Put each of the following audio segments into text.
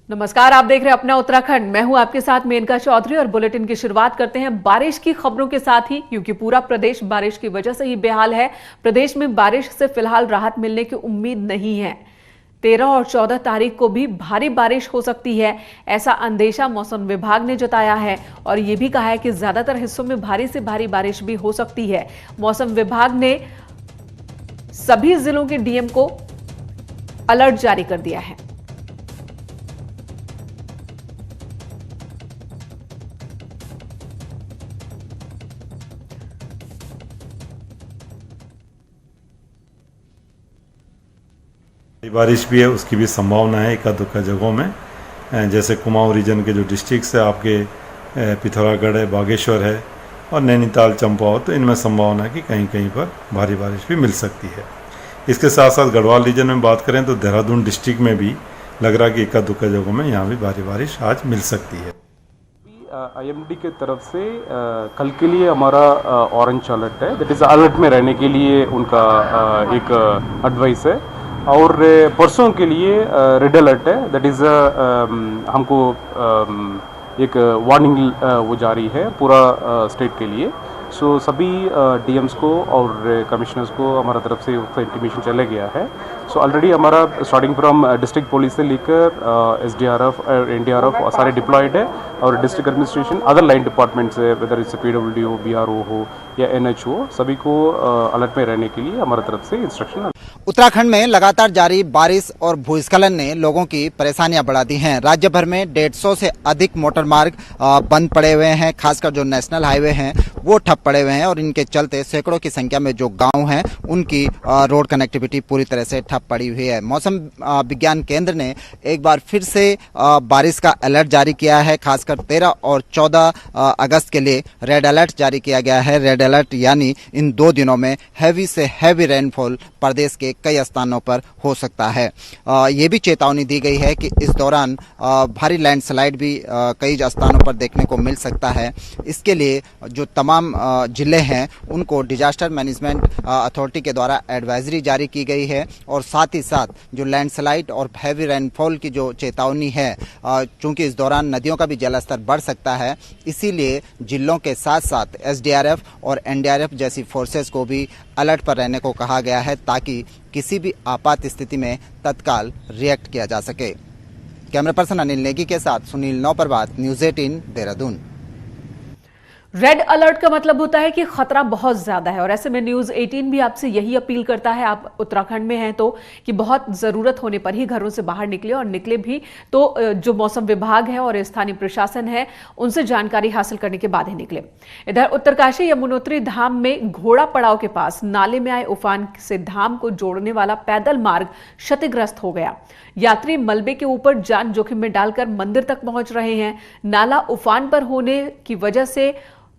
नमस्कार, आप देख रहे हैं अपना उत्तराखंड। मैं हूं आपके साथ मेनका चौधरी और बुलेटिन की शुरुआत करते हैं बारिश की खबरों के साथ ही, क्योंकि पूरा प्रदेश बारिश की वजह से ही बेहाल है। प्रदेश में बारिश से फिलहाल राहत मिलने की उम्मीद नहीं है। 13 और 14 तारीख को भी भारी बारिश हो सकती है, ऐसा अंदेशा मौसम विभाग ने जताया है और यह भी कहा है कि ज्यादातर हिस्सों में भारी से भारी बारिश भी हो सकती है। मौसम विभाग ने सभी जिलों के डीएम को अलर्ट जारी कर दिया है। बारिश भी है, उसकी भी संभावना है एकाध दुक्का जगहों में। जैसे कुमाऊं रीजन के जो डिस्ट्रिक्ट्स है, आपके पिथौरागढ़ है, बागेश्वर है और नैनीताल, चंपावत, तो इनमें संभावना है कि कहीं कहीं पर भारी बारिश भी मिल सकती है। इसके साथ साथ गढ़वाल रीजन में बात करें तो देहरादून डिस्ट्रिक्ट में भी लग रहा है कि एकाध दुक्का जगहों में यहाँ भी भारी बारिश आज मिल सकती है। IMD की तरफ से कल के लिए हमारा ऑरेंज अलर्ट है, दैट इज़ अलर्ट में रहने के लिए उनका एक एडवाइस है। और परसों के लिए रेड अलर्ट है, दैट इज़ हमको एक वार्निंग वो जारी है पूरा स्टेट के लिए। सो सभी डीएम्स को और कमिश्नर्स को हमारा तरफ से उसका इंटीमेशन चला गया है। सो ऑलरेडी हमारा स्टार्टिंग फ्रॉम डिस्ट्रिक्ट पुलिस से लेकर SDRF और NDRF सारे डिप्लॉयड है, और district administration other line departments है, वेदर इट्स PWD हो, BRO हो या NH हो, सभी को अलर्ट में रहने के लिए हमारा तरफ से इंस्ट्रक्शन। उत्तराखंड में लगातार जारी बारिश और भूस्खलन ने लोगों की परेशानियां बढ़ा दी हैं। राज्य भर में 150 से अधिक मोटर मार्ग बंद पड़े हुए हैं, खासकर जो नेशनल हाईवे हैं वो ठप पड़े हुए हैं और इनके चलते सैकड़ों की संख्या में जो गांव हैं उनकी रोड कनेक्टिविटी पूरी तरह से ठप पड़ी हुई है। मौसम विज्ञान केंद्र ने एक बार फिर से बारिश का अलर्ट जारी किया है। खासकर 13 और 14 अगस्त के लिए रेड अलर्ट जारी किया गया है। रेड अलर्ट यानी इन 2 दिनों में हैवी से हैवी रेनफॉल प्रदेश के कई स्थानों पर हो सकता है। ये भी चेतावनी दी गई है कि इस दौरान भारी लैंडस्लाइड भी कई स्थानों पर देखने को मिल सकता है। इसके लिए जो तमाम जिले हैं उनको डिजास्टर मैनेजमेंट अथॉरिटी के द्वारा एडवाइजरी जारी की गई है, और साथ ही साथ जो लैंडस्लाइड और हैवी रेनफॉल की जो चेतावनी है, चूंकि इस दौरान नदियों का भी जलस्तर बढ़ सकता है, इसीलिए जिलों के साथ साथ SDRF और NDRF जैसी फोर्सेस को भी अलर्ट पर रहने को कहा गया है, ताकि किसी भी आपात स्थिति में तत्काल रिएक्ट किया जा सके। कैमरा पर्सन अनिल नेगी के साथ Sunil Nauparbat, news 18 Dehradun. Red alert का मतलब होता है कि खतरा बहुत ज्यादा है, और ऐसे में न्यूज़ 18 भी आपसे यही अपील करता है, आप उत्तराखंड में हैं तो, कि बहुत जरूरत होने पर ही घरों से बाहर निकले, और निकले भी तो जो मौसम विभाग है और स्थानीय प्रशासन है उनसे जानकारी हासिल करने के बाद ही निकले। इधर उत्तरकाशी यमुनोत्री धाम में घोड़ा पड़ाव के पास नाले में आए उफान से धाम को जोड़ने वाला पैदल मार्ग क्षतिग्रस्त हो गया। यात्री मलबे के ऊपर जान जोखिम में डालकर मंदिर तक पहुंच रहे हैं। नाला उफान पर होने की वजह से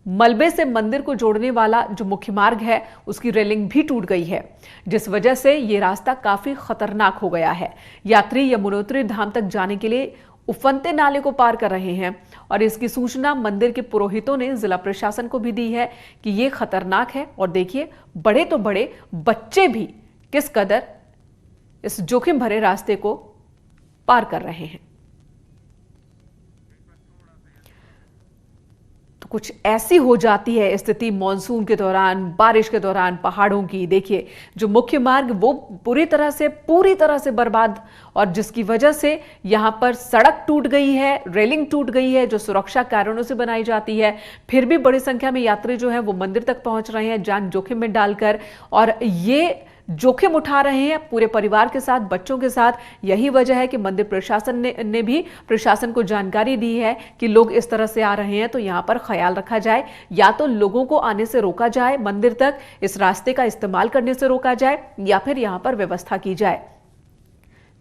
मलबे से मंदिर को जोड़ने वाला जो मुख्य मार्ग है उसकी रेलिंग भी टूट गई है, जिस वजह से यह रास्ता काफी खतरनाक हो गया है। यात्री यमुनोत्री धाम तक जाने के लिए उफनते नाले को पार कर रहे हैं, और इसकी सूचना मंदिर के पुरोहितों ने जिला प्रशासन को भी दी है कि यह खतरनाक है। और देखिए, बड़े तो बड़े, बच्चे भी किस कदर इस जोखिम भरे रास्ते को पार कर रहे हैं। कुछ ऐसी हो जाती है स्थिति मॉनसून के दौरान, बारिश के दौरान पहाड़ों की। देखिए, जो मुख्य मार्ग वो पूरी तरह से बर्बाद, और जिसकी वजह से यहां पर सड़क टूट गई है, रेलिंग टूट गई है जो सुरक्षा कारणों से बनाई जाती है। फिर भी बड़ी संख्या में यात्री जो है वो मंदिर तक पहुंच रहे हैं जान जोखिम में डालकर, और ये जोखिम उठा रहे हैं पूरे परिवार के साथ, बच्चों के साथ। यही वजह है कि मंदिर प्रशासन ने भी प्रशासन को जानकारी दी है कि लोग इस तरह से आ रहे हैं तो यहां पर ख्याल रखा जाए, या तो लोगों को आने से रोका जाए, मंदिर तक इस रास्ते का इस्तेमाल करने से रोका जाए, या फिर यहां पर व्यवस्था की जाए।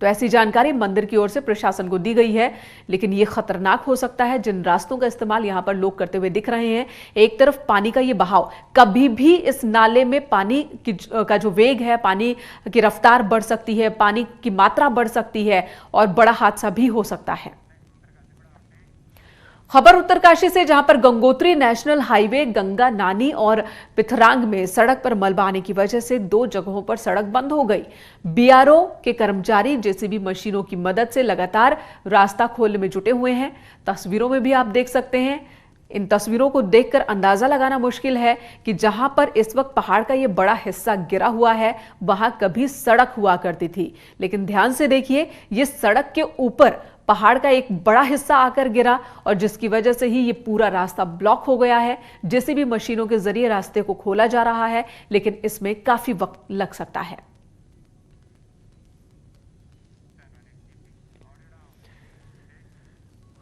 तो ऐसी जानकारी मंदिर की ओर से प्रशासन को दी गई है, लेकिन यह खतरनाक हो सकता है जिन रास्तों का इस्तेमाल यहां पर लोग करते हुए दिख रहे हैं। एक तरफ पानी का ये बहाव, कभी भी इस नाले में पानी का जो वेग है, पानी की रफ्तार बढ़ सकती है, पानी की मात्रा बढ़ सकती है और बड़ा हादसा भी हो सकता है। खबर उत्तरकाशी से, जहां पर गंगोत्री नेशनल हाईवे गंगा नानी और पिथरांग में सड़क पर मलबा आने की वजह से 2 जगहों पर सड़क बंद हो गई। बीआरओ के कर्मचारी जेसीबी मशीनों की मदद से लगातार रास्ता खोलने में जुटे हुए हैं। तस्वीरों में भी आप देख सकते हैं। इन तस्वीरों को देखकर अंदाजा लगाना मुश्किल है कि जहां पर इस वक्त पहाड़ का यह बड़ा हिस्सा गिरा हुआ है, वहां कभी सड़क हुआ करती थी। लेकिन ध्यान से देखिए, ये सड़क के ऊपर पहाड़ का एक बड़ा हिस्सा आकर गिरा और जिसकी वजह से ही ये पूरा रास्ता ब्लॉक हो गया है। जेसीबी मशीनों के जरिए रास्ते को खोला जा रहा है, लेकिन इसमें काफी वक्त लग सकता है।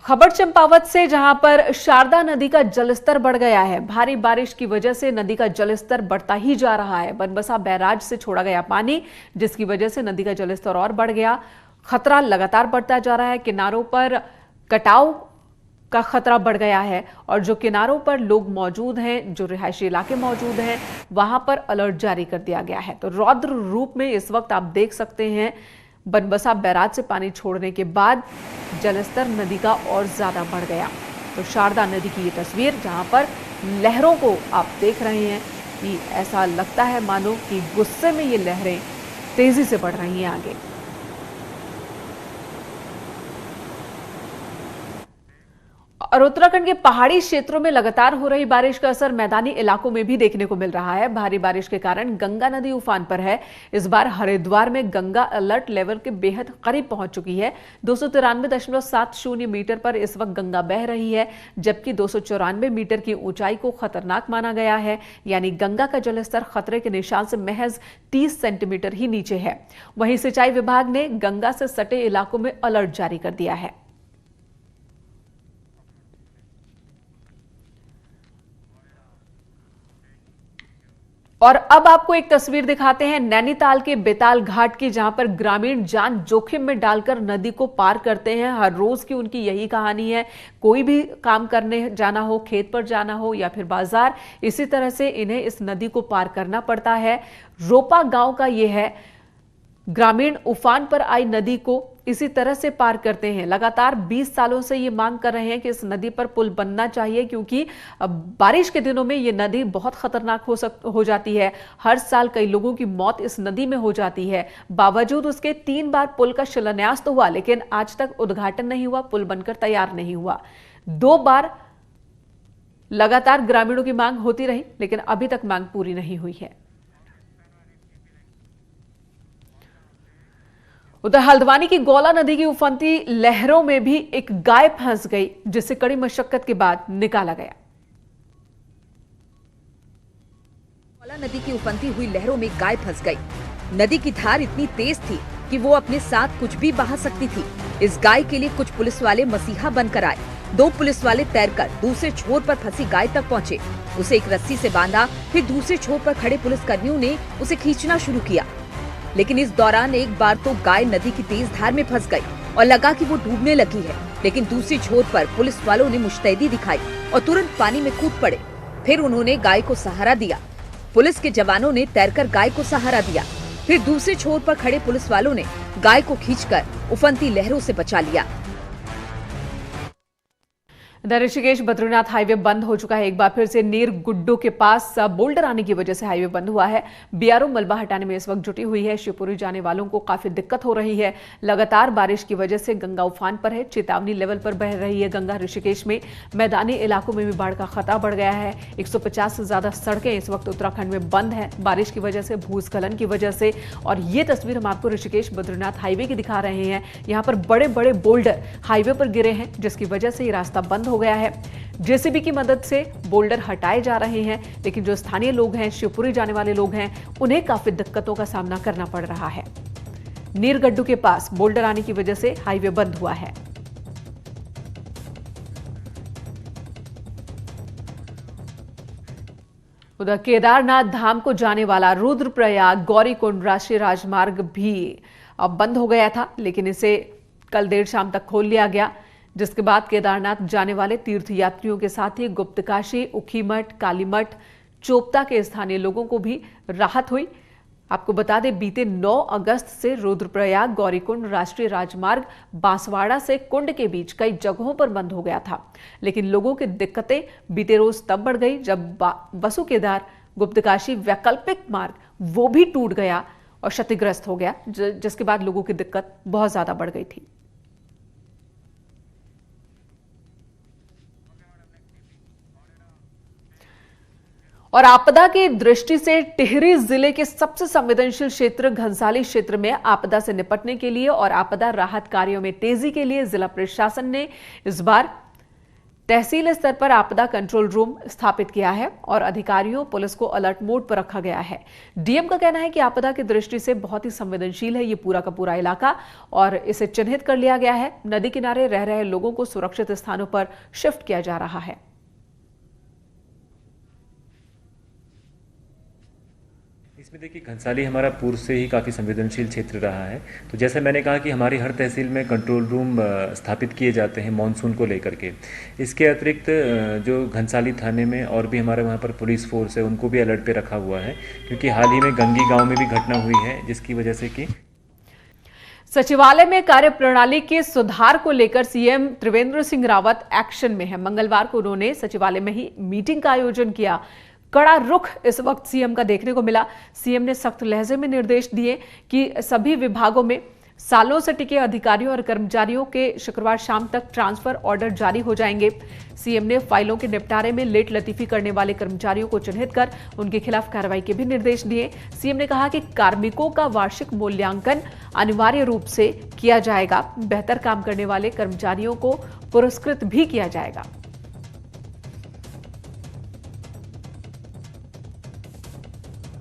खबर चंपावत से, जहां पर शारदा नदी का जलस्तर बढ़ गया है। भारी बारिश की वजह से नदी का जलस्तर बढ़ता ही जा रहा है। बनबसा बैराज से छोड़ा गया पानी, जिसकी वजह से नदी का जलस्तर और बढ़ गया। खतरा लगातार बढ़ता जा रहा है। किनारों पर कटाव का खतरा बढ़ गया है और जो किनारों पर लोग मौजूद हैं, जो रिहायशी इलाके मौजूद हैं, वहां पर अलर्ट जारी कर दिया गया है। तो रौद्र रूप में इस वक्त आप देख सकते हैं, बनबसा बैराज से पानी छोड़ने के बाद जलस्तर नदी का और ज्यादा बढ़ गया। तो शारदा नदी की ये तस्वीर, जहां पर लहरों को आप देख रहे हैं कि ऐसा लगता है मानो कि गुस्से में ये लहरें तेजी से बढ़ रही हैं आगे। और उत्तराखंड के पहाड़ी क्षेत्रों में लगातार हो रही बारिश का असर मैदानी इलाकों में भी देखने को मिल रहा है। भारी बारिश के कारण गंगा नदी उफान पर है। इस बार हरिद्वार में गंगा अलर्ट लेवल के बेहद करीब पहुंच चुकी है। 293.70 मीटर पर इस वक्त गंगा बह रही है, जबकि 294 मीटर की ऊंचाई को खतरनाक माना गया है। यानी गंगा का जलस्तर खतरे के निशान से महज 30 सेंटीमीटर ही नीचे है। वहीं सिंचाई विभाग ने गंगा से सटे इलाकों में अलर्ट जारी कर दिया है। और अब आपको एक तस्वीर दिखाते हैं नैनीताल के बेताल घाट की, जहां पर ग्रामीण जान जोखिम में डालकर नदी को पार करते हैं। हर रोज की उनकी यही कहानी है। कोई भी काम करने जाना हो, खेत पर जाना हो या फिर बाजार, इसी तरह से इन्हें इस नदी को पार करना पड़ता है। रोपा गांव का यह है। ग्रामीण उफान पर आई नदी को इसी तरह से पार करते हैं। लगातार 20 सालों से ये मांग कर रहे हैं कि इस नदी पर पुल बनना चाहिए, क्योंकि बारिश के दिनों में ये नदी बहुत खतरनाक हो जाती है। हर साल कई लोगों की मौत इस नदी में हो जाती है। बावजूद उसके 3 बार पुल का शिलान्यास तो हुआ, लेकिन आज तक उद्घाटन नहीं हुआ, पुल बनकर तैयार नहीं हुआ। 2 बार लगातार ग्रामीणों की मांग होती रही, लेकिन अभी तक मांग पूरी नहीं हुई है। उधर हल्द्वानी की गौला नदी की उफनती लहरों में भी एक गाय फंस गई, जिसे कड़ी मशक्कत के बाद निकाला गया। गौला नदी की उफनती हुई लहरों में गाय फंस गई। नदी की धार इतनी तेज थी कि वो अपने साथ कुछ भी बहा सकती थी। इस गाय के लिए कुछ पुलिस वाले मसीहा बनकर आए। 2 पुलिस वाले तैरकर दूसरे छोर पर फंसी गाय तक पहुंचे। उसे एक रस्सी से बांधा, फिर दूसरे छोर पर खड़े पुलिसकर्मियों ने उसे खींचना शुरू किया। लेकिन इस दौरान एक बार तो गाय नदी की तेज धार में फंस गई और लगा कि वो डूबने लगी है। लेकिन दूसरी छोर पर पुलिस वालों ने मुस्तैदी दिखाई और तुरंत पानी में कूद पड़े। फिर उन्होंने गाय को सहारा दिया। पुलिस के जवानों ने तैरकर गाय को सहारा दिया। फिर दूसरे छोर पर खड़े पुलिस वालों ने गाय को खींचकर उफनती लहरों से बचा लिया। ऋषिकेश बद्रीनाथ हाईवे बंद हो चुका है। एक बार फिर से नीर गुड्डू के पास बोल्डर आने की वजह से हाईवे बंद हुआ है। बीआरओ मलबा हटाने में इस वक्त जुटी हुई है। शिवपुरी जाने वालों को काफी दिक्कत हो रही है। लगातार बारिश की वजह से गंगा उफान पर है। चेतावनी लेवल पर बह रही है गंगा। ऋषिकेश में मैदानी इलाकों में भी बाढ़ का खतरा बढ़ गया है। 150 से ज्यादा सड़कें इस वक्त उत्तराखंड में बंद है, बारिश की वजह से, भूस्खलन की वजह से। और ये तस्वीर हम आपको ऋषिकेश बद्रीनाथ हाईवे की दिखा रहे हैं। यहाँ पर बड़े बड़े बोल्डर हाईवे पर गिरे हैं, जिसकी वजह से ये रास्ता बंद हो गया है। जेसीबी की मदद से बोल्डर हटाए जा रहे हैं, लेकिन जो स्थानीय लोग हैं, शिवपुरी जाने वाले लोग हैं, उन्हें काफी दिक्कतों का सामना करना पड़ रहा है। नीरगड्डू के पास बोल्डर आने की वजह से हाईवे बंद हुआ है। उधर केदारनाथ धाम को जाने वाला रुद्रप्रयाग गौरीकुंड राष्ट्रीय राजमार्ग भी अब बंद हो गया था, लेकिन इसे कल देर शाम तक खोल लिया गया, जिसके बाद केदारनाथ जाने वाले तीर्थयात्रियों के साथ ही गुप्तकाशी, उखीमठ, कालीमठ, चोपता के स्थानीय लोगों को भी राहत हुई। आपको बता दें, बीते 9 अगस्त से रुद्रप्रयाग गौरीकुंड राष्ट्रीय राजमार्ग बांसवाड़ा से कुंड के बीच कई जगहों पर बंद हो गया था। लेकिन लोगों की दिक्कतें बीते रोज तब बढ़ गई जब वसुकेदार गुप्तकाशी वैकल्पिक मार्ग वो भी टूट गया और क्षतिग्रस्त हो गया, जिसके बाद लोगों की दिक्कत बहुत ज्यादा बढ़ गई थी। और आपदा की दृष्टि से टिहरी जिले के सबसे संवेदनशील क्षेत्र घनसाली क्षेत्र में आपदा से निपटने के लिए और आपदा राहत कार्यों में तेजी के लिए जिला प्रशासन ने इस बार तहसील स्तर पर आपदा कंट्रोल रूम स्थापित किया है और अधिकारियों पुलिस को अलर्ट मोड पर रखा गया है। डीएम का कहना है कि आपदा की दृष्टि से बहुत ही संवेदनशील है ये पूरा का पूरा इलाका और इसे चिन्हित कर लिया गया है। नदी किनारे रह रहे लोगों को सुरक्षित स्थानों पर शिफ्ट किया जा रहा है। इसमें देखिए, घनसाली हमारा पूर्व से ही काफ़ी संवेदनशील क्षेत्र रहा है। तो जैसे मैंने कहा कि हमारी हर तहसील में कंट्रोल रूम स्थापित किए जाते हैं मानसून को लेकर के। इसके अतिरिक्त जो घनसाली थाने में और भी हमारे वहाँ पर पुलिस फोर्स है, उनको भी अलर्ट पे रखा हुआ है, क्योंकि हाल ही में गंगी गांव में भी घटना हुई है, जिसकी वजह से कि सचिवालय में कार्यप्रणाली के सुधार को लेकर सीएम त्रिवेंद्र सिंह रावत एक्शन में है। मंगलवार को उन्होंने सचिवालय में ही मीटिंग का आयोजन किया। कड़ा रुख इस वक्त सीएम का देखने को मिला। सीएम ने सख्त लहजे में निर्देश दिए कि सभी विभागों में सालों से टिके अधिकारियों और कर्मचारियों के शुक्रवार शाम तक ट्रांसफर ऑर्डर जारी हो जाएंगे। सीएम ने फाइलों के निपटारे में लेट लतीफी करने वाले कर्मचारियों को चिन्हित कर उनके खिलाफ कार्रवाई के भी निर्देश दिए। सीएम ने कहा कि कार्मिकों का वार्षिक मूल्यांकन अनिवार्य रूप से किया जाएगा। बेहतर काम करने वाले कर्मचारियों को पुरस्कृत भी किया जाएगा।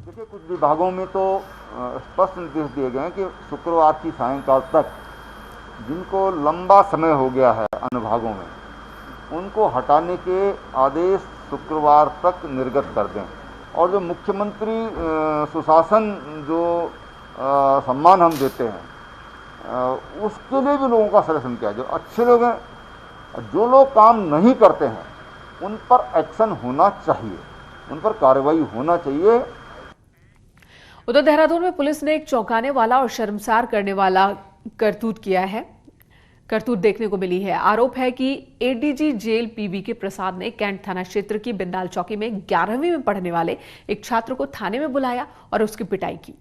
देखिए, कुछ विभागों में तो स्पष्ट निर्देश दिए गए हैं कि शुक्रवार की सायंकाल तक जिनको लंबा समय हो गया है अनुभागों में, उनको हटाने के आदेश शुक्रवार तक निर्गत कर दें। और जो मुख्यमंत्री सुशासन जो सम्मान हम देते हैं, उसके लिए भी लोगों का सलेक्शन किया। जो अच्छे लोग हैं, जो लोग काम नहीं करते हैं, उन पर एक्शन होना चाहिए, उन पर कार्रवाई होना चाहिए। उधर देहरादून में पुलिस ने एक चौंकाने वाला और शर्मसार करने वाला करतूत देखने को मिली है। आरोप है कि एडीजी जेल पीवी के प्रसाद ने कैंट थाना क्षेत्र की बिंदाल चौकी में 11वीं में पढ़ने वाले एक छात्र को थाने में बुलाया और उसकी पिटाई की।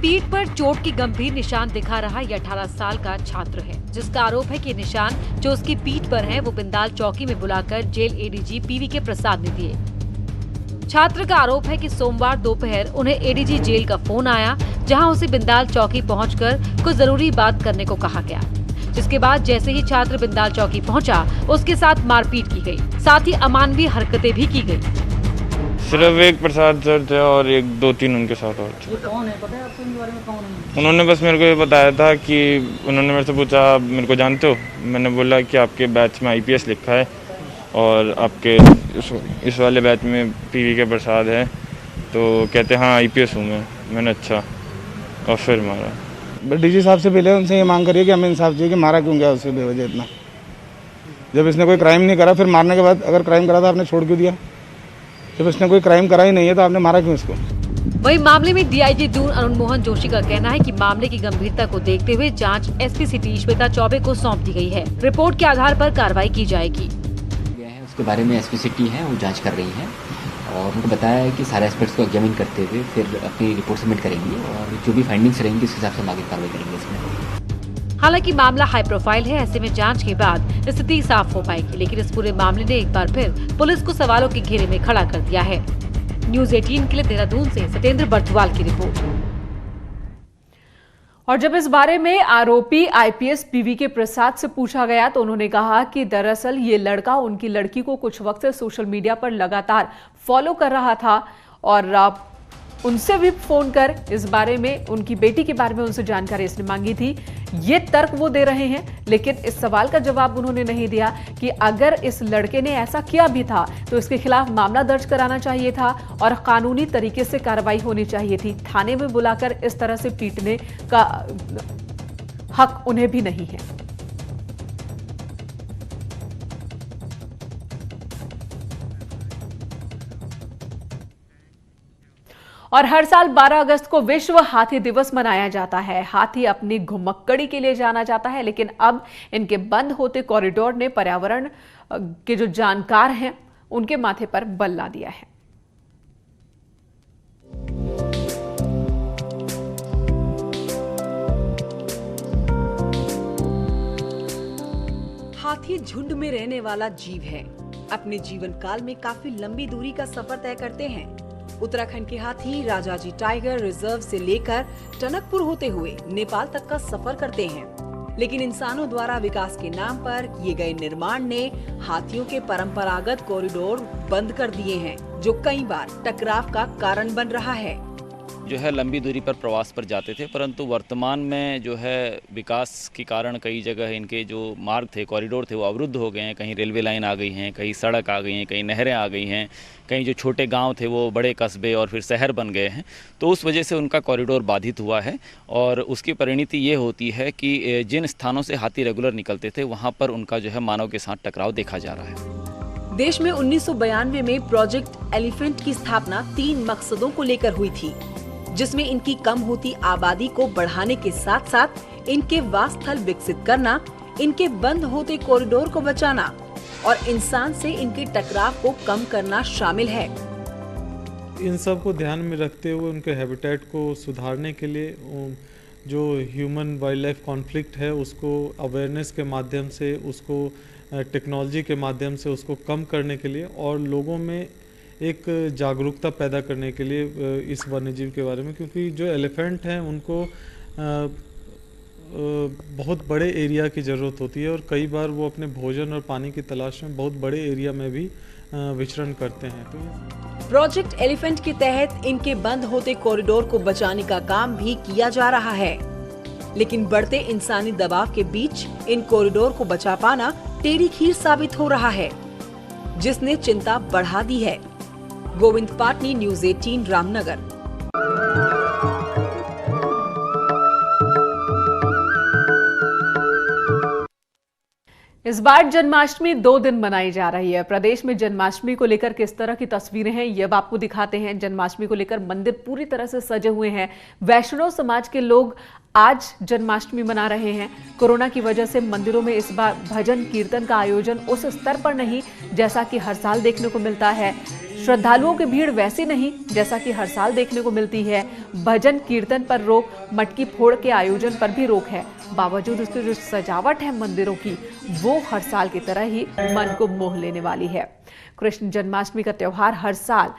पीठ पर चोट की गंभीर निशान दिखा रहा ये 18 साल का छात्र है, जिसका आरोप है कि निशान जो उसकी पीठ पर हैं, वो बिंदाल चौकी में बुलाकर जेल एडीजी पीवी के प्रसाद ने दिए। छात्र का आरोप है कि सोमवार दोपहर उन्हें एडीजी जेल का फोन आया, जहां उसे बिंदाल चौकी पहुंचकर कुछ जरूरी बात करने को कहा गया। जिसके बाद जैसे ही छात्र बिंदाल चौकी पहुंचा, उसके साथ मारपीट की गई, साथ ही अमानवीय हरकतें भी की गई। सिर्फ एक प्रसाद सर थे और एक 2-3 उनके साथ और थे। कौन है, पता है आपको इनके बारे में? कौन है? उन्होंने बस मेरे को ये बताया था कि उन्होंने मेरे से पूछा, आप मेरे को जानते हो? मैंने बोला कि आपके बैच में आईपीएस लिखा है और आपके इस वाले बैच में पीवी के प्रसाद है। तो कहते हाँ आईपीएस हूँ मैं। मैंने अच्छा, और फिर मारा। डीजी साहब से पहले उनसे ये मांग करिए कि हमें इंसाफ चाहिए कि मारा क्यों गया उसे बेवजह इतना। जब इसने कोई क्राइम नहीं करा, फिर मारने के बाद अगर क्राइम करा था आपने छोड़ क्यों दिया? जब इसने कोई क्राइम करा ही नहीं है तो आपने मारा क्यों इसको? वहीं मामले में डीआईजी दून अरुण मोहन जोशी का कहना है कि मामले की गंभीरता को देखते हुए जांच एसपी सिटी श्वेता चौबे को सौंप दी गई है। रिपोर्ट के आधार पर कार्रवाई की जाएगी। उसके बारे में एसपी सिटी है, वो जांच कर रही है और उनको बताया है कि सारे एस्पेक्ट्स को एग्जामिन करते हुए फिर अपनी रिपोर्ट सबमिट करेंगे और जो भी फाइंडिंग्स रहेंगी उस हिसाब से हम आगे कार्रवाई करेंगे इसमें। हालांकि मामला हाई प्रोफाइल है, ऐसे में जांच के बाद स्थिति साफ हो पाएगी, लेकिन इस पूरे मामले ने एक बार फिर पुलिस को सवालों के घेरे में खड़ा कर दिया है। न्यूज़ 18 के लिए देहरादून से सत्येंद्र बर्थवाल की रिपोर्ट। और जब इस बारे में आरोपी आईपीएस पीवी के प्रसाद से पूछा गया तो उन्होंने कहा कि दरअसल ये लड़का उनकी लड़की को कुछ वक्त से सोशल मीडिया पर लगातार फॉलो कर रहा था और उनसे भी फोन कर इस बारे में, उनकी बेटी के बारे में उनसे जानकारी इसने मांगी थी। ये तर्क वो दे रहे हैं, लेकिन इस सवाल का जवाब उन्होंने नहीं दिया कि अगर इस लड़के ने ऐसा किया भी था तो इसके खिलाफ मामला दर्ज कराना चाहिए था और कानूनी तरीके से कार्रवाई होनी चाहिए थी। थाने में बुलाकर इस तरह से पीटने का हक उन्हें भी नहीं है। और हर साल 12 अगस्त को विश्व हाथी दिवस मनाया जाता है। हाथी अपनी घुमक्कड़ी के लिए जाना जाता है, लेकिन अब इनके बंद होते कॉरिडोर ने पर्यावरण के जो जानकार हैं उनके माथे पर बल ला दिया है। हाथी झुंड में रहने वाला जीव है। अपने जीवन काल में काफी लंबी दूरी का सफर तय करते हैं। उत्तराखंड के हाथी राजाजी टाइगर रिजर्व से लेकर टनकपुर होते हुए नेपाल तक का सफर करते हैं, लेकिन इंसानों द्वारा विकास के नाम पर किए गए निर्माण ने हाथियों के परंपरागत कॉरिडोर बंद कर दिए हैं, जो कई बार टकराव का कारण बन रहा है। जो है लंबी दूरी पर प्रवास पर जाते थे, परंतु वर्तमान में जो है विकास के कारण कई जगह इनके जो मार्ग थे, कॉरिडोर थे, वो अवरुद्ध हो गए हैं। कहीं रेलवे लाइन आ गई हैं, कहीं सड़क आ गई हैं, कहीं नहरें आ गई हैं, कहीं जो छोटे गांव थे वो बड़े कस्बे और फिर शहर बन गए हैं। तो उस वजह से उनका कॉरिडोर बाधित हुआ है और उसकी परिणति ये होती है कि जिन स्थानों से हाथी रेगुलर निकलते थे वहाँ पर उनका जो है मानव के साथ टकराव देखा जा रहा है। देश में 1992 में प्रोजेक्ट एलिफेंट की स्थापना 3 मकसदों को लेकर हुई थी, जिसमें इनकी कम होती आबादी को बढ़ाने के साथ साथ इनके वासस्थल विकसित करना, इनके बंद होते कॉरिडोर को बचाना और इंसान से इनके टकराव को कम करना शामिल है। इन सब को ध्यान में रखते हुए उनके हैबिटेट को सुधारने के लिए जो ह्यूमन वाइल्ड लाइफ कॉन्फ्लिक्ट है उसको अवेयरनेस के माध्यम से, उसको टेक्नोलॉजी के माध्यम से उसको कम करने के लिए और लोगों में एक जागरूकता पैदा करने के लिए इस वन्यजीव के बारे में, क्योंकि जो एलिफेंट हैं उनको बहुत बड़े एरिया की ज़रूरत होती है और कई बार वो अपने भोजन और पानी की तलाश में बहुत बड़े एरिया में भी विचरण करते हैं। तो प्रोजेक्ट एलिफेंट के तहत इनके बंद होते कॉरिडोर को बचाने का काम भी किया जा रहा है, लेकिन बढ़ते इंसानी दबाव के बीच इन कॉरिडोर को बचा पाना टेढ़ी खीर साबित हो रहा है, जिसने चिंता बढ़ा दी है। गोविंद पाटनी, न्यूज़ 18 रामनगर। इस बार जन्माष्टमी 2 दिन मनाई जा रही है। प्रदेश में जन्माष्टमी को लेकर किस तरह की तस्वीरें हैं ये अब आपको दिखाते हैं। जन्माष्टमी को लेकर मंदिर पूरी तरह से सजे हुए हैं। वैष्णव समाज के लोग आज जन्माष्टमी मना रहे हैं। कोरोना की वजह से मंदिरों में इस बार भजन कीर्तन का आयोजन उस स्तर पर नहीं जैसा कि हर साल देखने को मिलता है। श्रद्धालुओं की भीड़ वैसी नहीं जैसा कि हर साल देखने को मिलती है। भजन कीर्तन पर रोक, मटकी फोड़ के आयोजन पर भी रोक है। बावजूद उसकी जो सजावट है मंदिरों की, वो हर साल की तरह ही मन को मोह लेने वाली है। कृष्ण जन्माष्टमी का त्योहार हर साल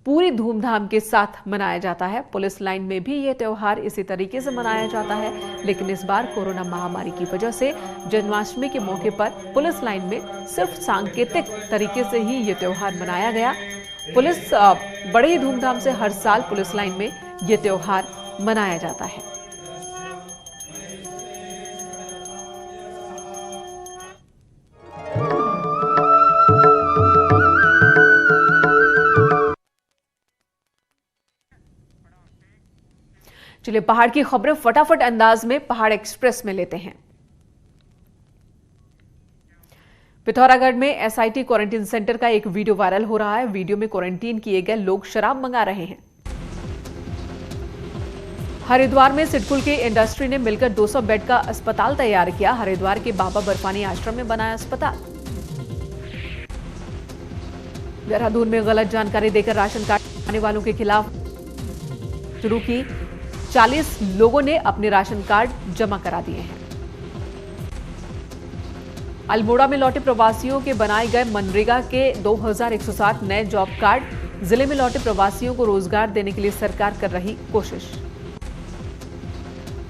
पूरी धूमधाम के साथ मनाया जाता है। पुलिस लाइन में भी ये त्योहार इसी तरीके से मनाया जाता है, लेकिन इस बार कोरोना महामारी की वजह से जन्माष्टमी के मौके पर पुलिस लाइन में सिर्फ सांकेतिक तरीके से ही ये त्योहार मनाया गया। पुलिस बड़े ही धूमधाम से हर साल पुलिस लाइन में ये त्योहार मनाया जाता है। चलिए पहाड़ की खबरें फटाफट अंदाज में पहाड़ एक्सप्रेस में लेते हैं। पिथौरागढ़ में एसआईटी क्वारंटीन सेंटर का एक वीडियो वायरल हो रहा है। वीडियो में क्वारंटीन किए गए लोग शराब मंगा रहे हैं। हरिद्वार में सिडकुल के इंडस्ट्री ने मिलकर 200 बेड का अस्पताल तैयार किया। हरिद्वार के बाबा बर्फानी आश्रम में बनाया अस्पताल। देहरादून में गलत जानकारी देकर राशन कार्ड आने वालों के खिलाफ शुरू की। 40 लोगों ने अपने राशन कार्ड जमा करा दिए हैं। अल्मोड़ा में लौटे प्रवासियों के बनाए गए मनरेगा के 2160 नए जॉब कार्ड। जिले में लौटे प्रवासियों को रोजगार देने के लिए सरकार कर रही कोशिश।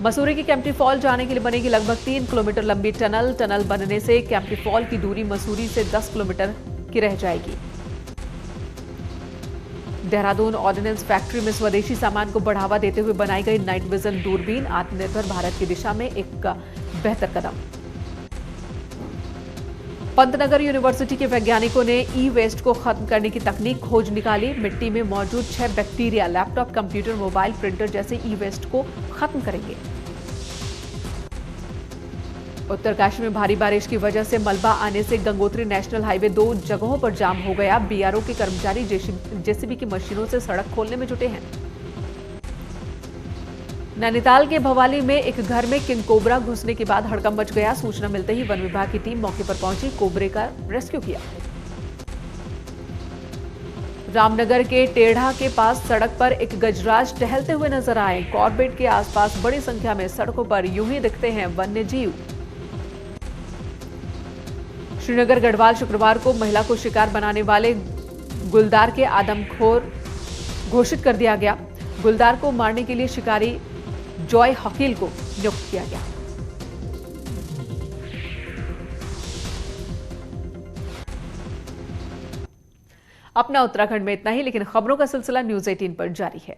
मसूरी के कैंपटी फॉल जाने के लिए बनेगी लगभग 3 किलोमीटर लंबी टनल। टनल बनने से कैंपटी फॉल की दूरी मसूरी से 10 किलोमीटर की रह जाएगी। देहरादून ऑर्डिनेंस फैक्ट्री में स्वदेशी सामान को बढ़ावा देते हुए बनाई गई नाइट विजन दूरबीन आत्मनिर्भर भारत की दिशा में एक बेहतर कदम। पंतनगर यूनिवर्सिटी के वैज्ञानिकों ने ई वेस्ट को खत्म करने की तकनीक खोज निकाली। मिट्टी में मौजूद 6 bacteria laptop, computer, mobile, printer जैसे ई वेस्ट को खत्म करेंगे। उत्तरकाशी में भारी बारिश की वजह से मलबा आने से गंगोत्री नेशनल हाईवे 2 जगहों पर जाम हो गया। बीआरओ के कर्मचारी जेसीबी की मशीनों से सड़क खोलने में जुटे हैं। नैनीताल के भवाली में एक घर में किंग कोबरा घुसने के बाद हड़कंप मच गया। सूचना मिलते ही वन विभाग की टीम मौके पर पहुंची, कोबरे का रेस्क्यू किया। रामनगर के टेढ़ा के पास सड़क पर एक गजराज टहलते हुए नजर आए। कॉर्बेट के आसपास बड़ी संख्या में सड़कों पर यूं ही दिखते हैं वन्य जीव। श्रीनगर गढ़वाल शुक्रवार को महिला को शिकार बनाने वाले गुलदार के आदमखोर घोषित कर दिया गया। गुलदार को मारने के लिए शिकारी जॉय हकील को नियुक्त किया गया। अपना उत्तराखंड में इतना ही, लेकिन खबरों का सिलसिला न्यूज़ 18 पर जारी है।